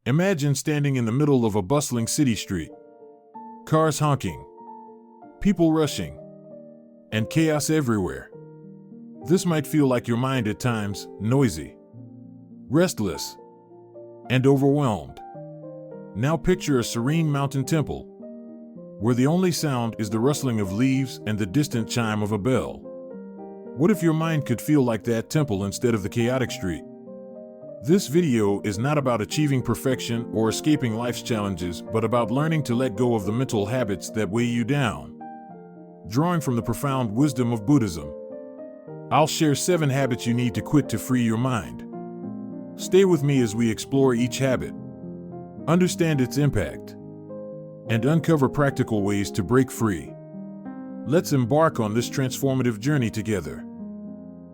Imagine standing in the middle of a bustling city street. Cars honking, people rushing, and chaos everywhere. This might feel like your mind at times, noisy, restless, and overwhelmed. Now picture a serene mountain temple, where the only sound is the rustling of leaves and the distant chime of a bell. What if your mind could feel like that temple instead of the chaotic street? This video is not about achieving perfection or escaping life's challenges, but about learning to let go of the mental habits that weigh you down. Drawing from the profound wisdom of Buddhism, I'll share 7 habits you need to quit to free your mind. Stay with me as we explore each habit, understand its impact, and uncover practical ways to break free. Let's embark on this transformative journey together.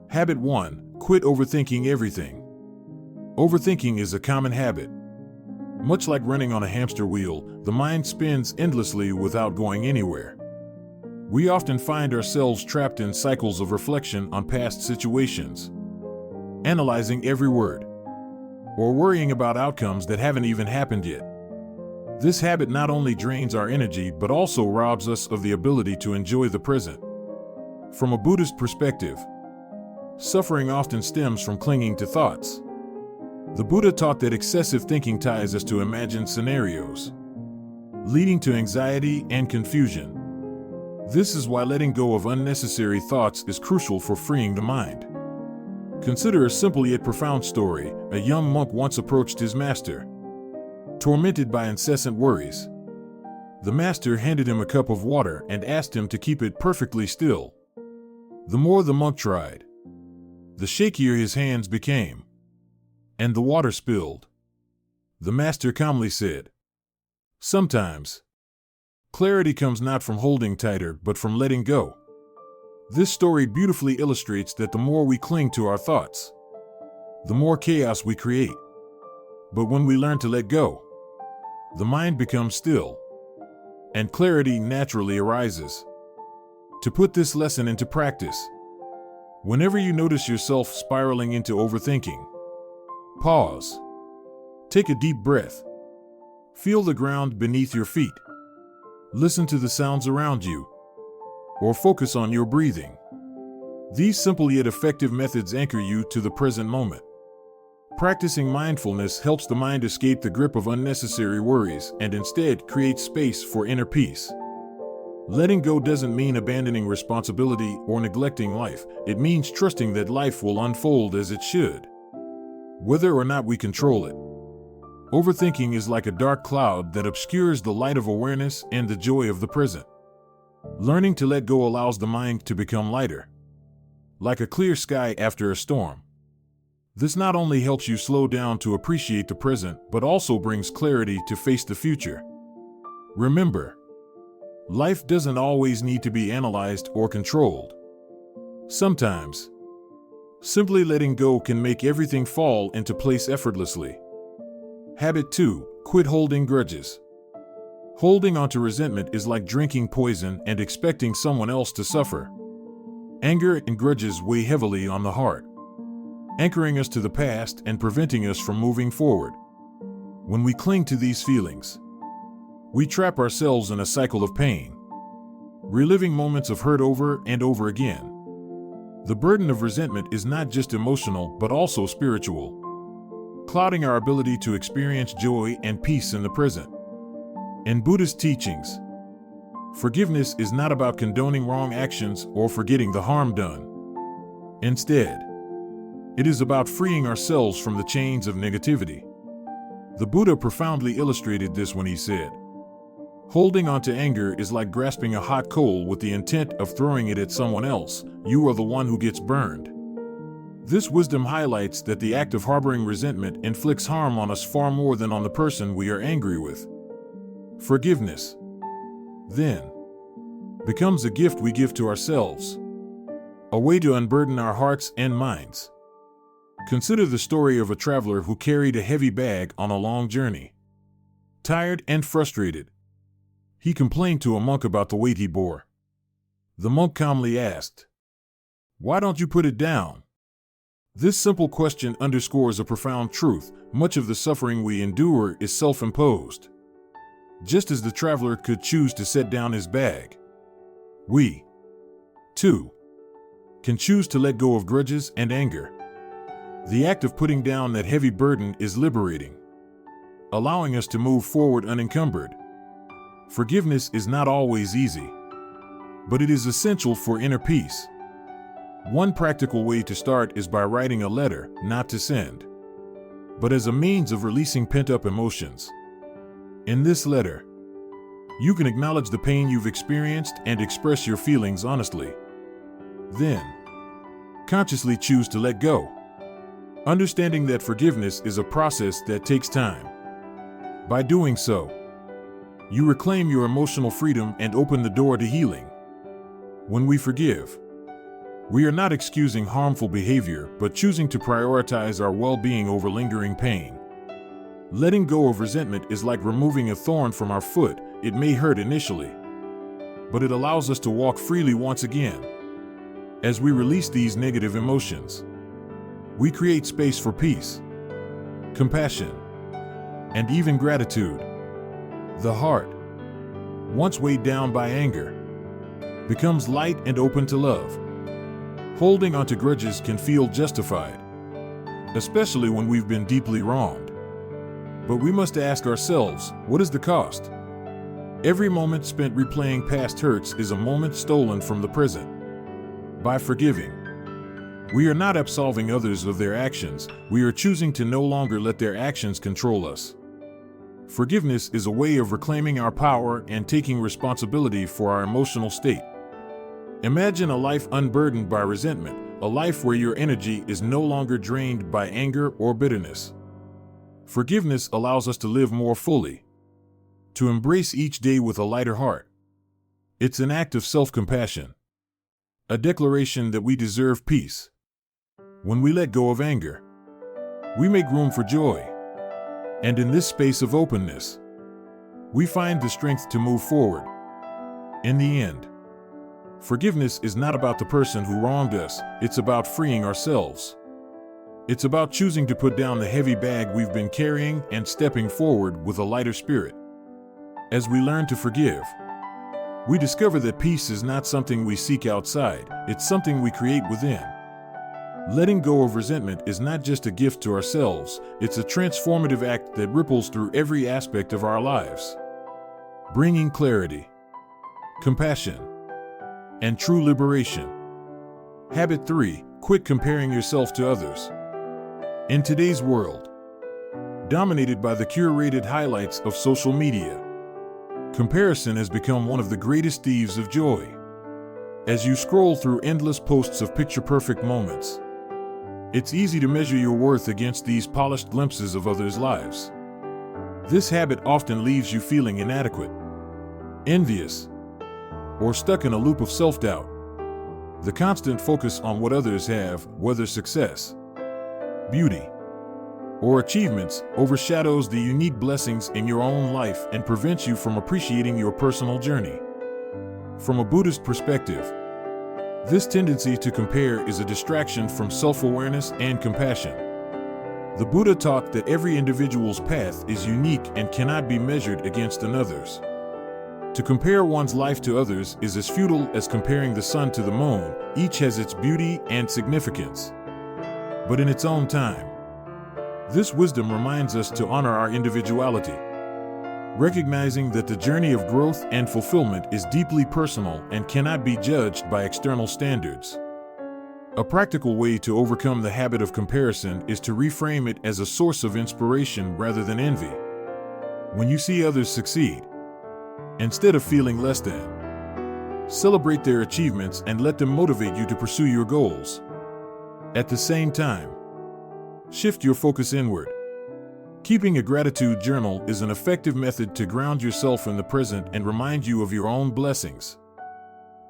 Habit 1. Quit overthinking everything. Overthinking is a common habit. Much like running on a hamster wheel, the mind spins endlessly without going anywhere. We often find ourselves trapped in cycles of reflection on past situations, analyzing every word, or worrying about outcomes that haven't even happened yet. This habit not only drains our energy but also robs us of the ability to enjoy the present. From a Buddhist perspective, suffering often stems from clinging to thoughts. The Buddha taught that excessive thinking ties us to imagined scenarios, leading to anxiety and confusion. This is why letting go of unnecessary thoughts is crucial for freeing the mind. Consider a simple yet profound story. A young monk once approached his master, tormented by incessant worries. The master handed him a cup of water and asked him to keep it perfectly still. The more the monk tried, the shakier his hands became, and the water spilled. The master calmly said, "Sometimes, clarity comes not from holding tighter, but from letting go." This story beautifully illustrates that the more we cling to our thoughts, the more chaos we create. But when we learn to let go, the mind becomes still, and clarity naturally arises. To put this lesson into practice, whenever you notice yourself spiraling into overthinking, pause. Take a deep breath. Feel the ground beneath your feet. Listen to the sounds around you, or focus on your breathing. These simple yet effective methods anchor you to the present moment. Practicing mindfulness helps the mind escape the grip of unnecessary worries and instead create space for inner peace. Letting go doesn't mean abandoning responsibility or neglecting life. It means trusting that life will unfold as it should, whether or not we control it. Overthinking is like a dark cloud that obscures the light of awareness and the joy of the present. Learning to let go allows the mind to become lighter, like a clear sky after a storm. This not only helps you slow down to appreciate the present, but also brings clarity to face the future. Remember, life doesn't always need to be analyzed or controlled. Sometimes, simply letting go can make everything fall into place effortlessly. Habit 2. Quit holding grudges. Holding onto resentment is like drinking poison and expecting someone else to suffer. Anger and grudges weigh heavily on the heart, anchoring us to the past and preventing us from moving forward. When we cling to these feelings, we trap ourselves in a cycle of pain, reliving moments of hurt over and over again. The burden of resentment is not just emotional, but also spiritual, clouding our ability to experience joy and peace in the present. In Buddhist teachings, forgiveness is not about condoning wrong actions or forgetting the harm done. Instead, it is about freeing ourselves from the chains of negativity. The Buddha profoundly illustrated this when he said, "Holding on to anger is like grasping a hot coal with the intent of throwing it at someone else. You are the one who gets burned." This wisdom highlights that the act of harboring resentment inflicts harm on us far more than on the person we are angry with. Forgiveness, then, becomes a gift we give to ourselves, a way to unburden our hearts and minds. Consider the story of a traveler who carried a heavy bag on a long journey. Tired and frustrated, he complained to a monk about the weight he bore. The monk calmly asked, "Why don't you put it down?" This simple question underscores a profound truth. Much of the suffering we endure is self-imposed. Just as the traveler could choose to set down his bag, we, too, can choose to let go of grudges and anger. The act of putting down that heavy burden is liberating, allowing us to move forward unencumbered. Forgiveness is not always easy, but it is essential for inner peace. One practical way to start is by writing a letter, not to send, but as a means of releasing pent-up emotions. In this letter, you can acknowledge the pain you've experienced and express your feelings honestly. Then, consciously choose to let go, understanding that forgiveness is a process that takes time. By doing so, you reclaim your emotional freedom and open the door to healing. When we forgive, we are not excusing harmful behavior, but choosing to prioritize our well-being over lingering pain. Letting go of resentment is like removing a thorn from our foot. It may hurt initially, but it allows us to walk freely once again. As we release these negative emotions, we create space for peace, compassion, and even gratitude. The heart, once weighed down by anger, becomes light and open to love. Holding onto grudges can feel justified, especially when we've been deeply wronged. But we must ask ourselves, what is the cost? Every moment spent replaying past hurts is a moment stolen from the present. By forgiving, we are not absolving others of their actions, we are choosing to no longer let their actions control us. Forgiveness is a way of reclaiming our power and taking responsibility for our emotional state. Imagine a life unburdened by resentment, a life where your energy is no longer drained by anger or bitterness. Forgiveness allows us to live more fully, to embrace each day with a lighter heart. It's an act of self-compassion, a declaration that we deserve peace. When we let go of anger, we make room for joy. And in this space of openness, we find the strength to move forward. In the end, forgiveness is not about the person who wronged us, it's about freeing ourselves. It's about choosing to put down the heavy bag we've been carrying and stepping forward with a lighter spirit. As we learn to forgive, we discover that peace is not something we seek outside, it's something we create within. Letting go of resentment is not just a gift to ourselves, it's a transformative act that ripples through every aspect of our lives, bringing clarity, compassion, and true liberation. Habit 3. Quit comparing yourself to others. In today's world, dominated by the curated highlights of social media, comparison has become one of the greatest thieves of joy. As you scroll through endless posts of picture-perfect moments, it's easy to measure your worth against these polished glimpses of others' lives. This habit often leaves you feeling inadequate, envious, or stuck in a loop of self-doubt. The constant focus on what others have, whether success, beauty, or achievements, overshadows the unique blessings in your own life and prevents you from appreciating your personal journey. From a Buddhist perspective, this tendency to compare is a distraction from self-awareness and compassion. The Buddha taught that every individual's path is unique and cannot be measured against another's. To compare one's life to others is as futile as comparing the sun to the moon. Each has its beauty and significance, but in its own time. This wisdom reminds us to honor our individuality, recognizing that the journey of growth and fulfillment is deeply personal and cannot be judged by external standards. A practical way to overcome the habit of comparison is to reframe it as a source of inspiration rather than envy. When you see others succeed, instead of feeling less than, celebrate their achievements and let them motivate you to pursue your goals. At the same time, shift your focus inward. Keeping a gratitude journal is an effective method to ground yourself in the present and remind you of your own blessings.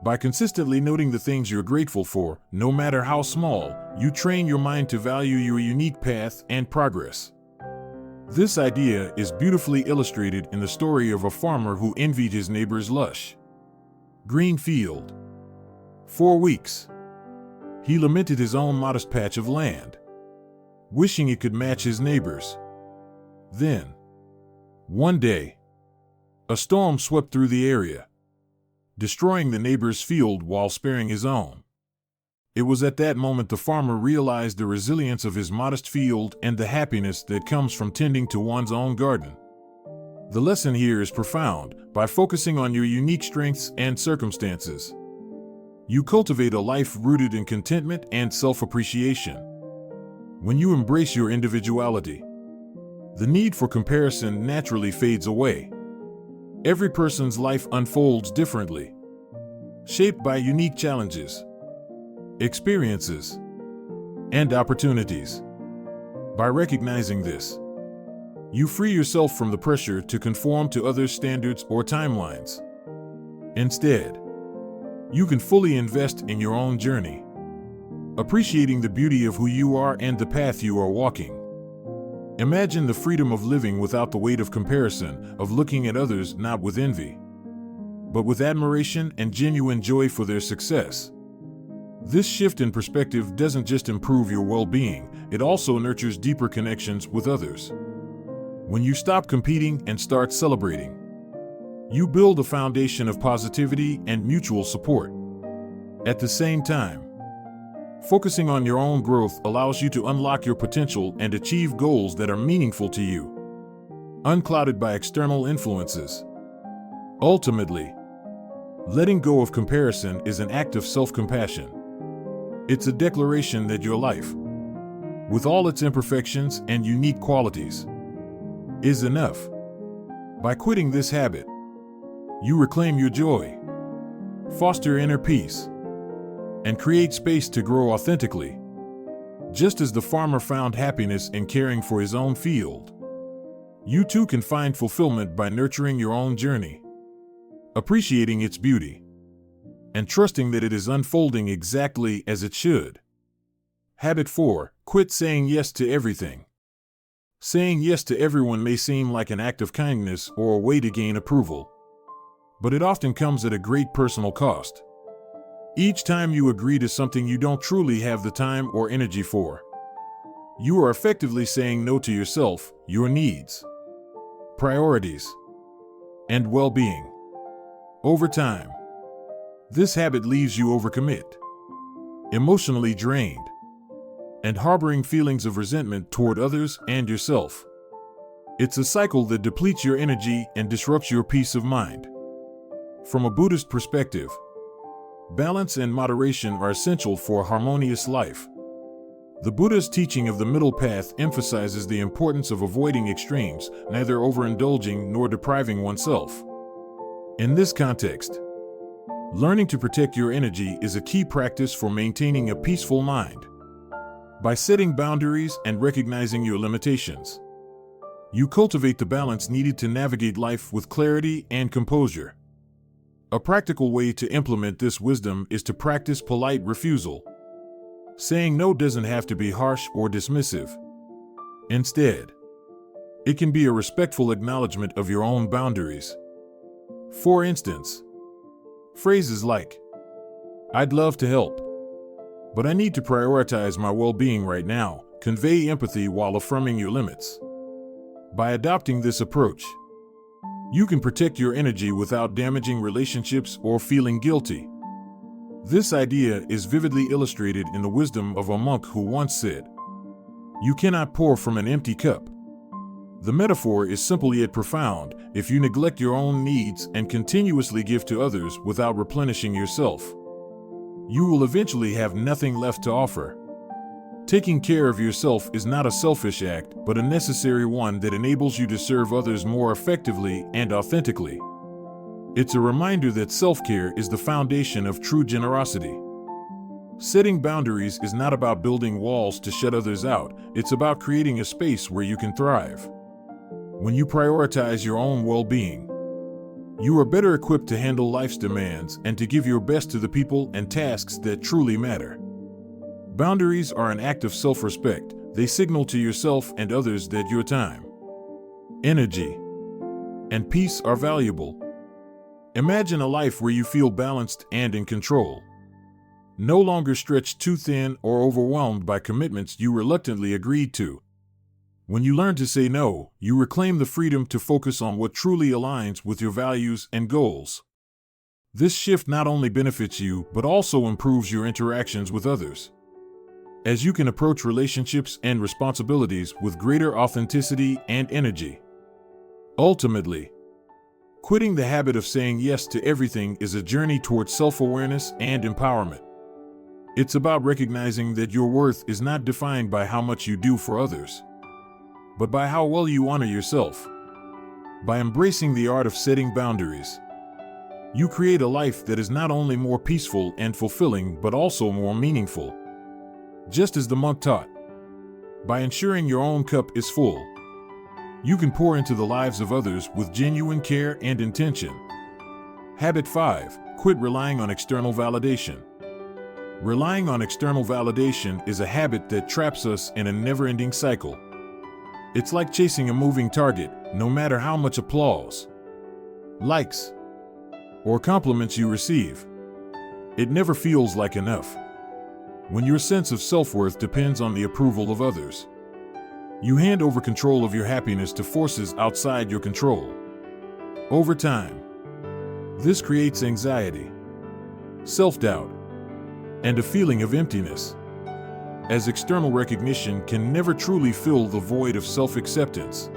By consistently noting the things you're grateful for, no matter how small, you train your mind to value your unique path and progress. This idea is beautifully illustrated in the story of a farmer who envied his neighbor's lush green field. For weeks, He lamented his own modest patch of land, wishing it could match his neighbor's. Then, one day, a storm swept through the area, destroying the neighbor's field while sparing his own. It was at that moment the farmer realized the resilience of his modest field and the happiness that comes from tending to one's own garden. The lesson here is profound. By focusing on your unique strengths and circumstances, you cultivate a life rooted in contentment and self-appreciation. When you embrace your individuality, the need for comparison naturally fades away. Every person's life unfolds differently, shaped by unique challenges, experiences, and opportunities. By recognizing this, you free yourself from the pressure to conform to others' standards or timelines. Instead, you can fully invest in your own journey, appreciating the beauty of who you are and the path you are walking. Imagine the freedom of living without the weight of comparison, of looking at others not with envy, but with admiration and genuine joy for their success. This shift in perspective doesn't just improve your well-being, it also nurtures deeper connections with others. When you stop competing and start celebrating, you build a foundation of positivity and mutual support. At the same time, focusing on your own growth allows you to unlock your potential and achieve goals that are meaningful to you, unclouded by external influences. Ultimately, letting go of comparison is an act of self-compassion. It's a declaration that your life, with all its imperfections and unique qualities, is enough. By quitting this habit, you reclaim your joy, foster inner peace, and create space to grow authentically. Just as the farmer found happiness in caring for his own field, you too can find fulfillment by nurturing your own journey, appreciating its beauty, and trusting that it is unfolding exactly as it should. Habit 4. Quit saying yes to everything. Saying yes to everyone may seem like an act of kindness or a way to gain approval, but it often comes at a great personal cost. Each time you agree to something you don't truly have the time or energy for, you are effectively saying no to yourself, your needs, priorities, and well-being. Over time, this habit leaves you overcommit, emotionally drained, and harboring feelings of resentment toward others and yourself. It's a cycle that depletes your energy and disrupts your peace of mind. From a Buddhist perspective, balance and moderation are essential for a harmonious life. The Buddha's teaching of the middle path emphasizes the importance of avoiding extremes, neither overindulging nor depriving oneself. In this context, learning to protect your energy is a key practice for maintaining a peaceful mind. By setting boundaries and recognizing your limitations, you cultivate the balance needed to navigate life with clarity and composure. A practical way to implement this wisdom is to practice polite refusal. Saying no doesn't have to be harsh or dismissive. Instead, it can be a respectful acknowledgement of your own boundaries. For instance, phrases like, "I'd love to help, but I need to prioritize my well-being right now," convey empathy while affirming your limits. By adopting this approach, you can protect your energy without damaging relationships or feeling guilty. This idea is vividly illustrated in the wisdom of a monk who once said, "You cannot pour from an empty cup." The metaphor is simple yet profound. If you neglect your own needs and continuously give to others without replenishing yourself, you will eventually have nothing left to offer. Taking care of yourself is not a selfish act, but a necessary one that enables you to serve others more effectively and authentically. It's a reminder that self-care is the foundation of true generosity. Setting boundaries is not about building walls to shut others out, it's about creating a space where you can thrive. When you prioritize your own well-being, you are better equipped to handle life's demands and to give your best to the people and tasks that truly matter. Boundaries are an act of self-respect. They signal to yourself and others that your time, energy, and peace are valuable. Imagine a life where you feel balanced and in control, no longer stretched too thin or overwhelmed by commitments you reluctantly agreed to. When you learn to say no, you reclaim the freedom to focus on what truly aligns with your values and goals. This shift not only benefits you, but also improves your interactions with others, as you can approach relationships and responsibilities with greater authenticity and energy. Ultimately, quitting the habit of saying yes to everything is a journey towards self-awareness and empowerment. It's about recognizing that your worth is not defined by how much you do for others, but by how well you honor yourself. By embracing the art of setting boundaries, you create a life that is not only more peaceful and fulfilling, but also more meaningful. Just as the monk taught, by ensuring your own cup is full, you can pour into the lives of others with genuine care and intention. Habit 5. Quit relying on external validation. Relying on external validation is a habit that traps us in a never-ending cycle. It's like chasing a moving target. No matter how much applause, likes, or compliments you receive, it never feels like enough. When your sense of self-worth depends on the approval of others, you hand over control of your happiness to forces outside your control. Over time, this creates anxiety, self-doubt, and a feeling of emptiness, as external recognition can never truly fill the void of self-acceptance.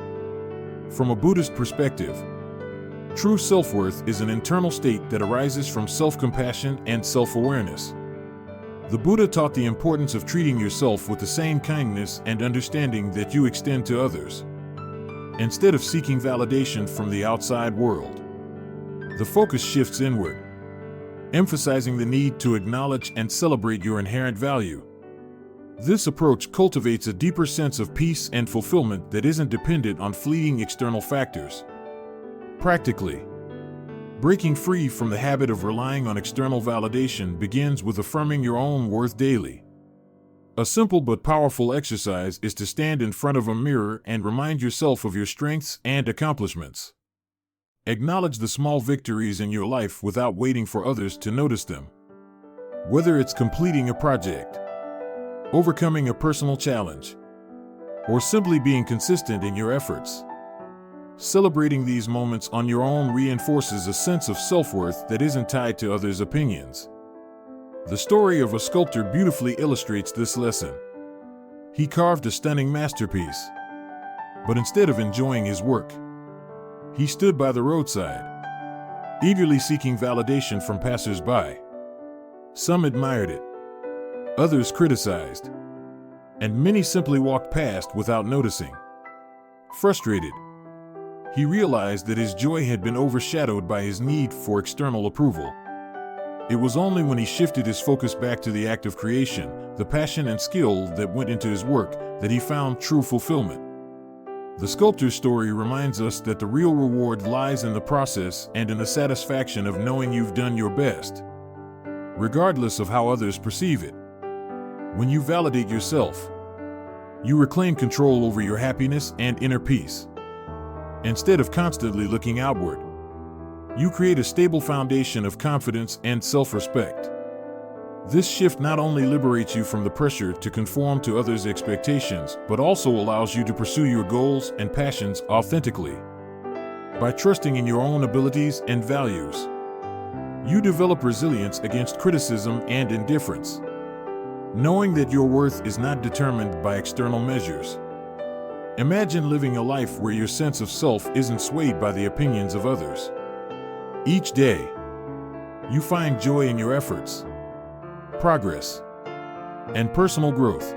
From a Buddhist perspective, true self-worth is an internal state that arises from self-compassion and self-awareness. The Buddha taught the importance of treating yourself with the same kindness and understanding that you extend to others, instead of seeking validation from the outside world. The focus shifts inward, emphasizing the need to acknowledge and celebrate your inherent value. This approach cultivates a deeper sense of peace and fulfillment that isn't dependent on fleeting external factors. Practically, breaking free from the habit of relying on external validation begins with affirming your own worth daily. A simple but powerful exercise is to stand in front of a mirror and remind yourself of your strengths and accomplishments. Acknowledge the small victories in your life without waiting for others to notice them. Whether it's completing a project, overcoming a personal challenge, or simply being consistent in your efforts, celebrating these moments on your own reinforces a sense of self-worth that isn't tied to others' opinions. The story of a sculptor beautifully illustrates this lesson. He carved a stunning masterpiece, but instead of enjoying his work, he stood by the roadside, eagerly seeking validation from passers-by. Some admired it, others criticized, and many simply walked past without noticing. Frustrated, he realized that his joy had been overshadowed by his need for external approval. It was only when he shifted his focus back to the act of creation, the passion and skill that went into his work, that he found true fulfillment. The sculptor's story reminds us that the real reward lies in the process and in the satisfaction of knowing you've done your best, regardless of how others perceive it. When you validate yourself, you reclaim control over your happiness and inner peace. Instead of constantly looking outward, you create a stable foundation of confidence and self-respect. This shift not only liberates you from the pressure to conform to others' expectations, but also allows you to pursue your goals and passions authentically. By trusting in your own abilities and values, you develop resilience against criticism and indifference, knowing that your worth is not determined by external measures. Imagine living a life where your sense of self isn't swayed by the opinions of others. Each day, you find joy in your efforts, progress, and personal growth.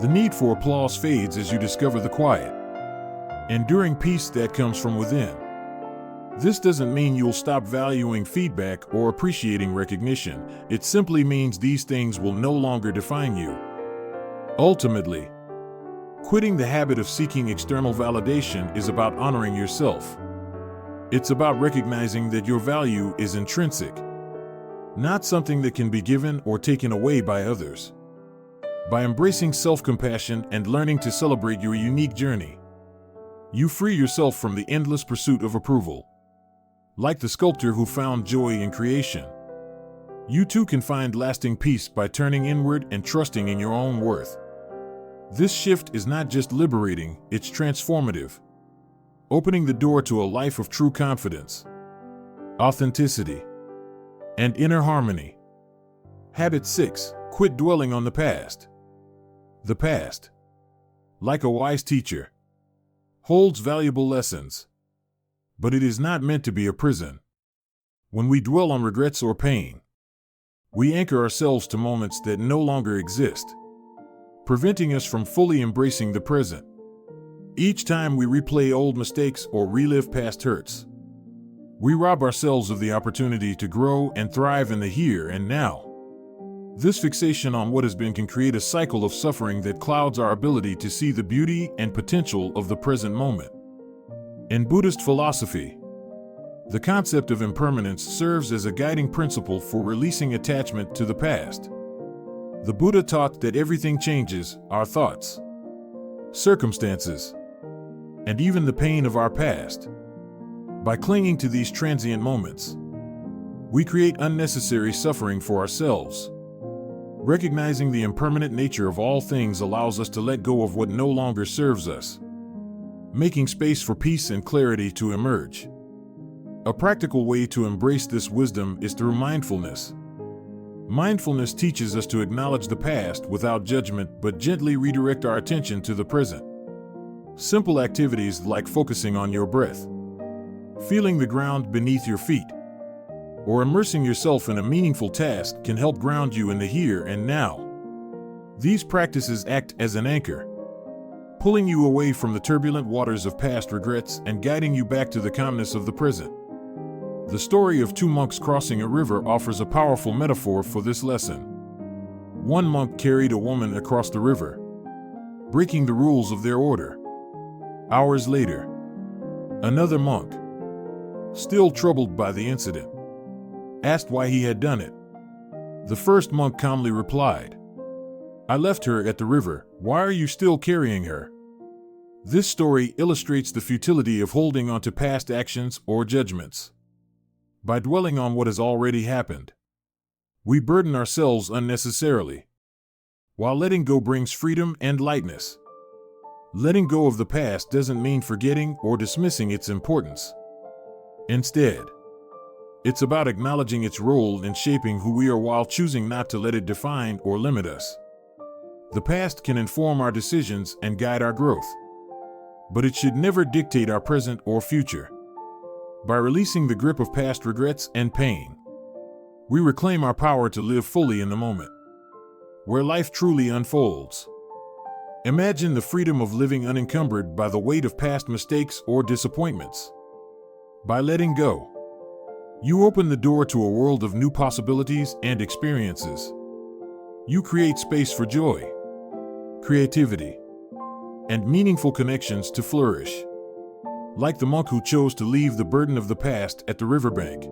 The need for applause fades as you discover the quiet, enduring peace that comes from within. This doesn't mean you'll stop valuing feedback or appreciating recognition. It simply means these things will no longer define you. Ultimately, quitting the habit of seeking external validation is about honoring yourself. It's about recognizing that your value is intrinsic, not something that can be given or taken away by others. By embracing self-compassion and learning to celebrate your unique journey, you free yourself from the endless pursuit of approval. Like the sculptor who found joy in creation, You too can find lasting peace by turning inward and trusting in your own worth. This shift is not just liberating, it's transformative, opening the door to a life of true confidence, authenticity, and inner harmony. Habit 6. Quit dwelling on the past. The past, like a wise teacher, holds valuable lessons, but it is not meant to be a prison. When we dwell on regrets or pain, we anchor ourselves to moments that no longer exist, preventing us from fully embracing the present. Each time we replay old mistakes or relive past hurts, we rob ourselves of the opportunity to grow and thrive in the here and now. This fixation on what has been can create a cycle of suffering that clouds our ability to see the beauty and potential of the present moment. In Buddhist philosophy, the concept of impermanence serves as a guiding principle for releasing attachment to the past. The Buddha taught that everything changes: our thoughts, circumstances, and even the pain of our past. By clinging to these transient moments, we create unnecessary suffering for ourselves. Recognizing the impermanent nature of all things allows us to let go of what no longer serves us, making space for peace and clarity to emerge. A practical way to embrace this wisdom is through mindfulness. Mindfulness teaches us to acknowledge the past without judgment but gently redirect our attention to the present. Simple activities like focusing on your breath, feeling the ground beneath your feet, or immersing yourself in a meaningful task can help ground you in the here and now. These practices act as an anchor, pulling you away from the turbulent waters of past regrets and guiding you back to the calmness of the present. The story of two monks crossing a river offers a powerful metaphor for this lesson. One monk carried a woman across the river, breaking the rules of their order. Hours later, another monk, still troubled by the incident, asked why he had done it. The first monk calmly replied, "I left her at the river. Why are you still carrying her?" This story illustrates the futility of holding on to past actions or judgments. By dwelling on what has already happened, we burden ourselves unnecessarily, while letting go brings freedom and lightness. Letting go of the past doesn't mean forgetting or dismissing its importance. Instead, it's about acknowledging its role in shaping who we are while choosing not to let it define or limit us. The past can inform our decisions and guide our growth, but it should never dictate our present or future. By releasing the grip of past regrets and pain, we reclaim our power to live fully in the moment, where life truly unfolds. Imagine the freedom of living unencumbered by the weight of past mistakes or disappointments. By letting go, you open the door to a world of new possibilities and experiences. You create space for joy, creativity, and meaningful connections to flourish. Like the monk who chose to leave the burden of the past at the riverbank,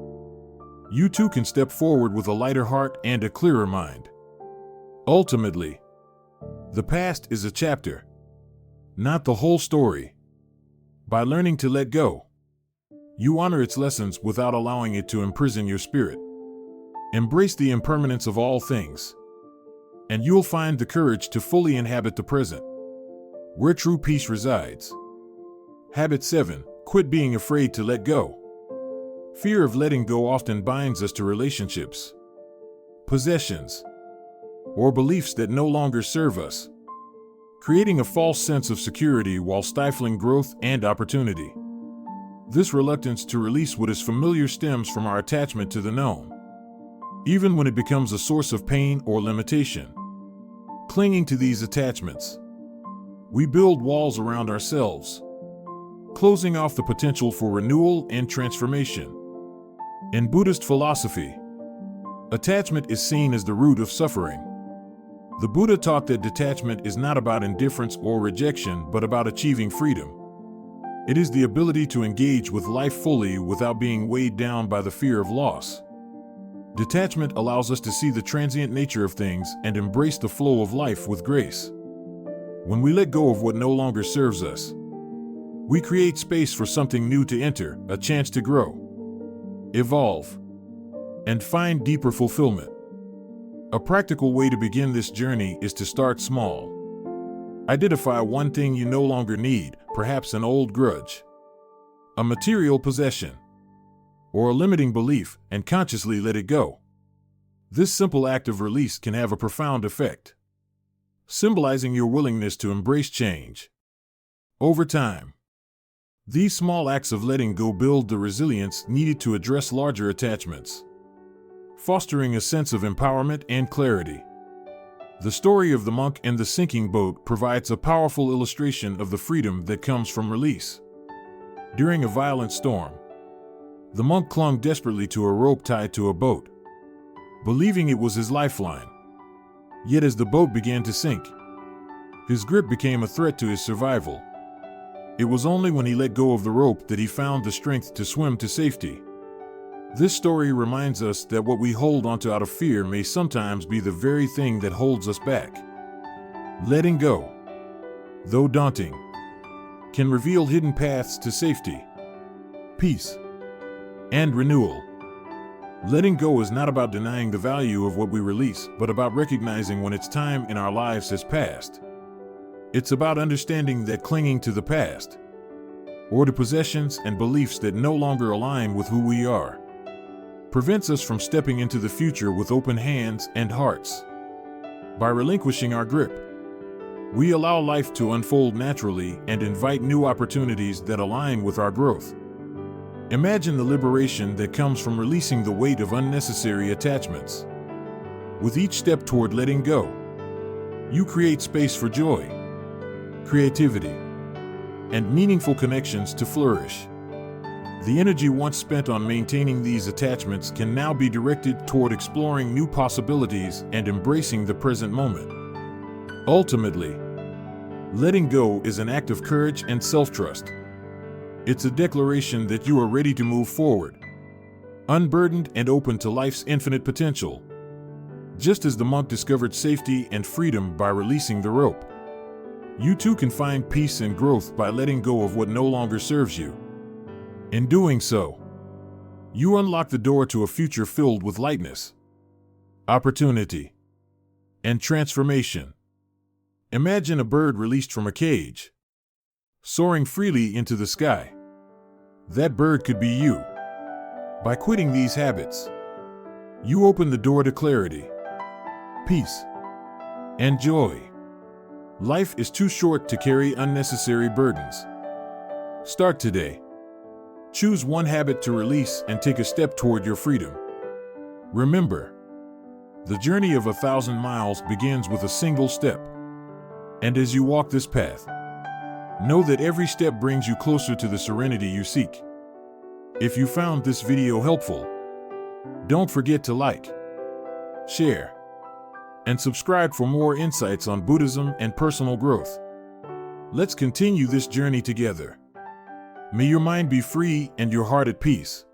you too can step forward with a lighter heart and a clearer mind. Ultimately, the past is a chapter, not the whole story. By learning to let go, you honor its lessons without allowing it to imprison your spirit. Embrace the impermanence of all things, and you'll find the courage to fully inhabit the present, where true peace resides. Habit 7. Quit being afraid to let go. Fear of letting go often binds us to relationships, possessions, or beliefs that no longer serve us, creating a false sense of security while stifling growth and opportunity. This reluctance to release what is familiar stems from our attachment to the known, even when it becomes a source of pain or limitation. Clinging to these attachments, we build walls around ourselves, closing off the potential for renewal and transformation. In Buddhist philosophy, attachment is seen as the root of suffering. The Buddha taught that detachment is not about indifference or rejection, but about achieving freedom. It is the ability to engage with life fully without being weighed down by the fear of loss. Detachment allows us to see the transient nature of things and embrace the flow of life with grace. When we let go of what no longer serves us, we create space for something new to enter, a chance to grow, evolve, and find deeper fulfillment. A practical way to begin this journey is to start small. Identify one thing you no longer need, perhaps an old grudge, a material possession, or a limiting belief, and consciously let it go. This simple act of release can have a profound effect, symbolizing your willingness to embrace change. Over time, these small acts of letting go build the resilience needed to address larger attachments, fostering a sense of empowerment and clarity. The story of the monk and the sinking boat provides a powerful illustration of the freedom that comes from release. During a violent storm, the monk clung desperately to a rope tied to a boat, believing it was his lifeline. Yet as the boat began to sink, his grip became a threat to his survival. It was only when he let go of the rope that he found the strength to swim to safety. This story reminds us that what we hold onto out of fear may sometimes be the very thing that holds us back. Letting go, though daunting, can reveal hidden paths to safety, peace, and renewal. Letting go is not about denying the value of what we release, but about recognizing when its time in our lives has passed. It's about understanding that clinging to the past, or to possessions and beliefs that no longer align with who we are, prevents us from stepping into the future with open hands and hearts. By relinquishing our grip, we allow life to unfold naturally and invite new opportunities that align with our growth. Imagine the liberation that comes from releasing the weight of unnecessary attachments. With each step toward letting go, you create space for joy, creativity, and meaningful connections to flourish. The energy once spent on maintaining these attachments can now be directed toward exploring new possibilities and embracing the present moment. Ultimately, letting go is an act of courage and self-trust. It's a declaration that you are ready to move forward, unburdened and open to life's infinite potential. Just as the monk discovered safety and freedom by releasing the rope, you too can find peace and growth by letting go of what no longer serves you. In doing so, you unlock the door to a future filled with lightness, opportunity, and transformation. Imagine a bird released from a cage, soaring freely into the sky. That bird could be you. By quitting these habits, you open the door to clarity, peace, and joy. Life is too short to carry unnecessary burdens. Start today. Choose one habit to release and take a step toward your freedom. Remember, the journey of 1,000 miles begins with a single step. And as you walk this path, know that every step brings you closer to the serenity you seek. If you found this video helpful, don't forget to like, share, and subscribe for more insights on Buddhism and personal growth. Let's continue this journey together. May your mind be free and your heart at peace.